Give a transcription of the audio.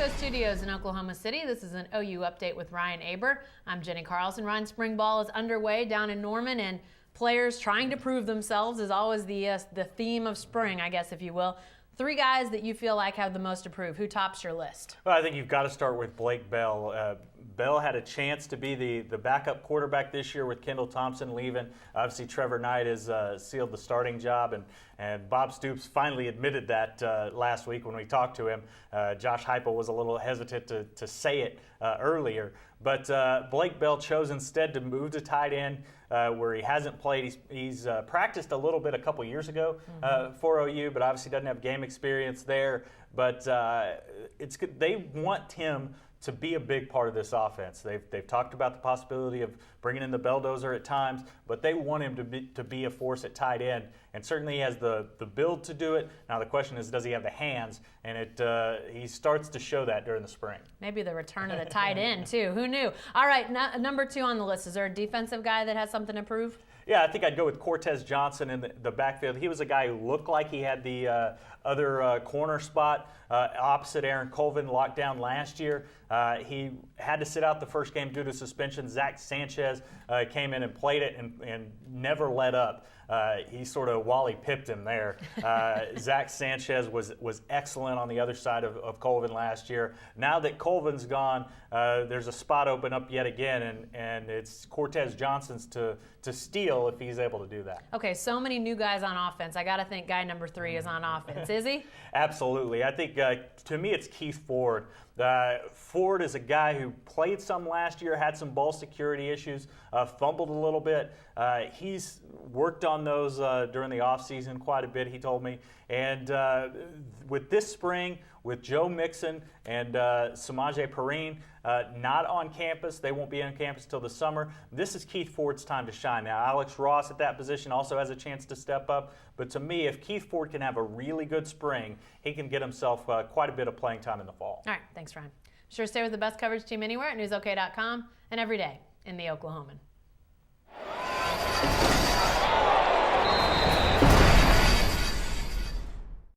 Coast Studios in Oklahoma City. This is an OU update with Ryan Aber. I'm Jenny Carlson. Ryan, spring ball is underway down in Norman, and players trying to prove themselves is always the theme of spring, I guess, if you will. 3 guys that you feel like have the most to prove. Who tops your list? Well, I think you've got to start with Blake Bell. Bell had a chance to be the backup quarterback this year with Kendall Thompson leaving. Obviously, Trevor Knight has sealed the starting job, and Bob Stoops finally admitted that last week when we talked to him. Josh Heupel was a little hesitant to say it earlier, but Blake Bell chose instead to move to tight end, where he hasn't played. He's practiced a little bit a couple years ago for OU, but obviously doesn't have game experience there. But they want him to be a big part of this offense. They've talked about the possibility of bringing in the Belldozer at times, but they want him to be a force at tight end, and certainly he has the build to do it. Now the question is, does he have the hands? And he starts to show that during the spring. Maybe the return of the tight end too. Who knew? All right, number 2 on the list. Is there a defensive guy that has something to prove? Yeah, I think I'd go with Cortez Johnson in the backfield. He was a guy who looked like he had the other corner spot opposite Aaron Colvin locked down last year. He had to sit out the first game due to suspension. Zach Sanchez came in and played it and never let up. He sort of Wally pipped him there. Zach Sanchez was excellent on the other side of Colvin last year. Now that Colvin's gone, there's a spot open up yet again, and it's Cortez Johnson's to steal if he's able to do that. Okay, so many new guys on offense. I got to think guy number 3 is on offense. Is he? Absolutely. I think, to me, it's Keith Ford. Ford is a guy who played some last year, had some ball security issues, fumbled a little bit. He's worked on those during the offseason quite a bit, he told me. And with this spring, with Joe Mixon and Samaje Perine not on campus, they won't be on campus till the summer, this is Keith Ford's time to shine. Now, Alex Ross at that position also has a chance to step up. But to me, if Keith Ford can have a really good spring, he can get himself quite a bit of playing time in the fall. All right, thanks, Ryan. Be sure to stay with the best coverage team anywhere at newsok.com and every day in the Oklahoman.